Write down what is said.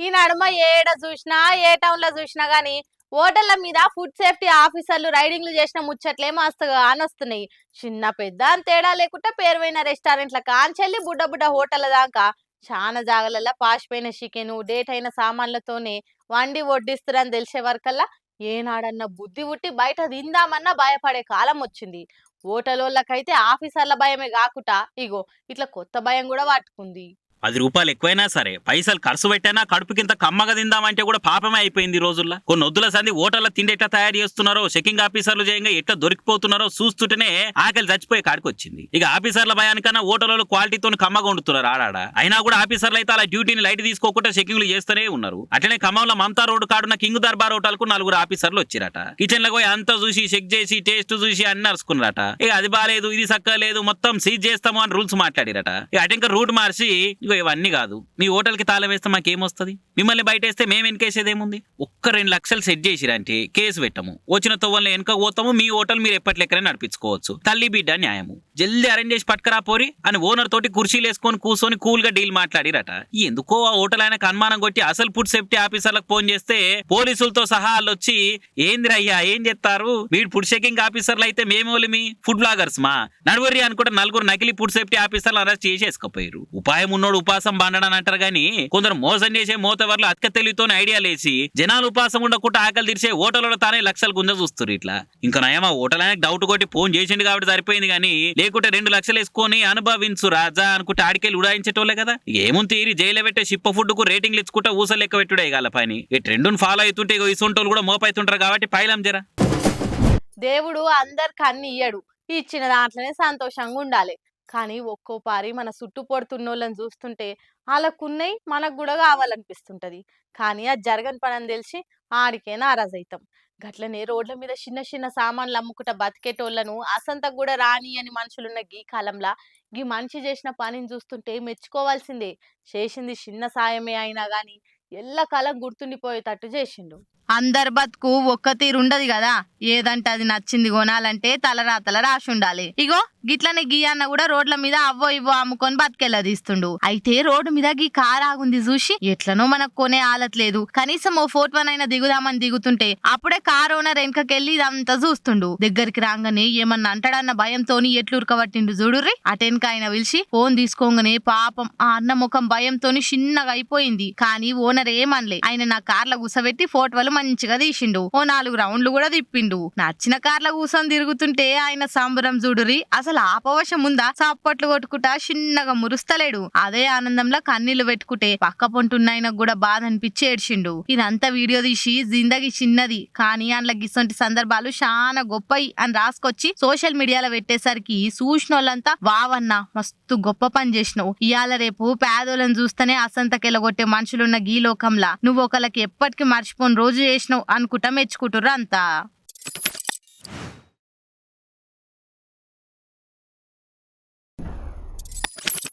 ఈ నడుమ ఏడ చూసినా ఏ టౌన్ లో చూసినా గానీ హోటళ్ల మీద ఫుడ్ సేఫ్టీ ఆఫీసర్లు రైడింగ్లు చేసిన ముచ్చట్లే మస్తుగా అనొస్తున్నాయి. చిన్న పెద్ద అని తేడా లేకుండా పేరువైన రెస్టారెంట్ల కాంచెల్లి బుడ్డ బుడ్డ హోటళ్ల దాకా చాలా జాగలల్ల పాషిపోయిన చికెన్ డేట్ అయిన సామాన్లతోనే వండి వడ్డిస్తురని తెలిసే వరకల్లా ఏనాడన్న బుద్ధి పుట్టి బయట తిందామన్నా భయపడే కాలం వచ్చింది. హోటలోళ్ళకైతే ఆఫీసర్ల భయమే కాకుండా ఇగో ఇట్లా కొత్త భయం కూడా పట్టుకుంది. ₹10 ఎక్కువైనా సరే పైసలు ఖర్చు పెట్టైనా కడుపుకింత కమ్మగా తిందామంటే కూడా పాపమే అయిపోయింది ఈ రోజుల్లో. కొన్ని వద్దుల సంది హోటళ్ల తిండి ఎట్లా తయారు చేస్తున్నారో చెకింగ్ ఆఫీసర్లు చేయంగా ఎట్లా దొరికిపోతున్నారో చూస్తుంటేనే ఆకలి చచ్చిపోయే కాడికి వచ్చింది. ఇక ఆఫీసర్ల భయానికన్నా హోటల్లో క్వాలిటీతో కమ్మగా వండుతున్నారు ఆడాడ. అయినా కూడా ఆఫీసర్లు అయితే అలా డ్యూటీని లైట్ తీసుకోకుండా చెకింగ్లు చేస్తూనే ఉన్నారు. అట్లనే ఖమ్మంలో మమతా రోడ్డు కాడున్న కింగ్ దర్బార్ హోటల్ కు 4 ఆఫీసర్లు వచ్చిరట. కిచెన్ లో పోయి అంతా చూసి చెక్ చేసి టేస్ట్ చూసి అన్ని నరుచుకున్నారట. ఇక అది బాలేదు ఇది సక్కలేదు మొత్తం సీజ్ చేస్తాము అని రూల్స్ మాట్లాడిరట. ఇక అటు ఇంకా రూట్ మార్చి ఇవన్నీ కాదు మీ హోటల్ కి తాళం వేస్తే మాకేమొస్తుంది, మిమ్మల్ని బయట వేస్తే మేము వెనకేసేదేముంది, ఒక్క 2 లక్షలు సెట్ చేసిరంటే కేసు పెట్టము, వచ్చిన తొవ్వల్ని వెనక పోతాము, మీ హోటల్ మీరు ఎప్పటి లెక్కనే నడిపించుకోవచ్చు, తల్లి బిడ్డ న్యాయము, జల్దీ అరేంజ్ చేసి పట్టుకరా పోరి అని ఓనర్ తోటి కుర్చీలు వేసుకొని కూర్చొని కూల్ గా డీల్ మాట్లాడిరట. ఎందుకో ఆ హోటల్ ఆయనకు అనుమానం కొట్టి అసలు ఫుడ్ సేఫ్టీ ఆఫీసర్లకు ఫోన్ చేస్తే పోలీసులతో సహా వాళ్ళు వచ్చి ఏందిరయ్యా ఏం చేస్తారు, వీడు ఫుడ్ చెకింగ్ ఆఫీసర్లు అయితే మేమోలిమి ఫుడ్ బ్లాగర్స్ మా నడువర్రి అనుకుంటే 4 నకిలీ ఫుడ్ సేఫ్టీ ఆఫీసర్లు అరెస్ట్ చేసేసుకపోయారు. ఉపాయం ఉన్నోడు ఉపాసం బండడని అంటారు గానీ కొందరు మోసం చేసే మోతవర్లు అత్క తెలివితోనే ఐడియా లేసి జనాలు ఉపాసం ఉండకుండా ఆకలి తీర్చే హోటల్లో తానే లక్షలు గుంజ చూస్తారు. ఇట్లా ఇంకా నయమా హోటల్ ఆయనకు డౌట్ కొట్టి ఫోన్ చేసిండు కాబట్టి సరిపోయింది గానీ లేకుంటే 2 లక్షలు వేసుకొని అనుభవించు రాజా అనుకుంటే ఆడికెళ్ళి ఉడాయించేటోళ్లే కదా. ఏముంది తీరి జైలు పెట్టే షిప్ప ఫుడ్ కు రేటింగ్లు ఇచ్చుకుంటే ఊసలు లెక్క పెట్టుడే గాల పని. ఈ ట్రెండ్ను ఫాలో అవుతుంటే ఇసుంటోళ్ళు కూడా మోపైతుంటారు కాబట్టి పైలం జరా. దేవుడు అందరికి అన్ని ఇయ్యడు, ఇచ్చిన దాంట్లోనే సంతోషంగా ఉండాలి. కానీ ఒక్కోపారి మన చుట్టూ పొడుతున్నోళ్ళని చూస్తుంటే వాళ్ళకున్నయి మనకు కూడా కావాలనిపిస్తుంటది. కానీ అది జరగని పని అని తెలిసి ఆడికే నారాజైతాం. గట్లనే రోడ్ల మీద చిన్న చిన్న సామాన్లు అమ్ముకుంటా బతికేటోళ్లను అసంతకు కూడా రాని అని మనుషులున్న గీ కాలంలా గీ మనిషి చేసిన పనిని చూస్తుంటే మెచ్చుకోవాల్సిందే. చేసింది చిన్న సాయమే అయినా గాని ఎల్లకాలం గుర్తుండిపోయేటట్టు చేసిండు. అందరి బతుకు ఒక్క తీరుండదు కదా, ఏదంటే అది నచ్చింది కొనాలంటే తలరాతల రాసి ఉండాలి. ఇగో గిట్లనే గీ అన్న కూడా రోడ్ల మీద అవ్వో ఇవ్వో అమ్ముకొని బతికెళ్ళ తీస్తుండు. అయితే రోడ్డు మీద గీ కార్ ఆగుంది చూసి ఎట్లనో మనకు కొనే ఆలట్లేదు, కనీసం ఓ ఫోటోనైనా దిగుదామని దిగుతుంటే అప్పుడే కార్ ఓనర్ వెనకకెళ్ళి ఇదంతా చూస్తుండు. దగ్గరికి రాగానే ఏమన్నా అంటాడన్న భయంతోని ఎట్లు ఉరకబట్టిండు చూడుర్రి. అటెన్క ఆయన పిలిచి ఫోన్ తీసుకోగానే పాపం ఆ అన్న ముఖం భయంతోని చిన్నగా అయిపోయింది. కానీ ఓనర్ ఏమనలే, ఆయన నా కార్ల కూసబెట్టి ఫోటోలు మంచిగా తీసిండు, ఓ 4 రౌండ్లు కూడా తిప్పిండు. నచ్చిన కార్ల కూసొని తిరుగుతుంటే ఆయన సంబరం చూడురి, అసలు ఆపవశం ఉందా, చప్పట్లు కొట్టుకుంటా చిన్నగా మురుస్తలేడు. అదే ఆనందంలో కన్నీళ్లు పెట్టుకుంటే పక్క పొంటున్నాయనకు కూడా బాధ అనిపించి ఏడ్చిండు. ఇదంతా వీడియో తీసి జిందగీ చిన్నది కానీ అందులో గిసొంటి సందర్భాలు చాలా గొప్పయి అని రాసుకొచ్చి సోషల్ మీడియాలో పెట్టేసరికి చూసినోళ్ళంతా వావన్నా మస్తు గొప్ప పని చేసినావు, ఇయాల రేపు పేదోళ్ళని చూస్తేనే అసంతకెళ్ళగొట్టే మనుషులున్న గీ లోకంలా నువ్వు ఒకళ్ళకి ఎప్పటికీ మర్చిపోని రోజు చేసినావు అనుకుంటా మెచ్చుకుంటుర్రు అంతా.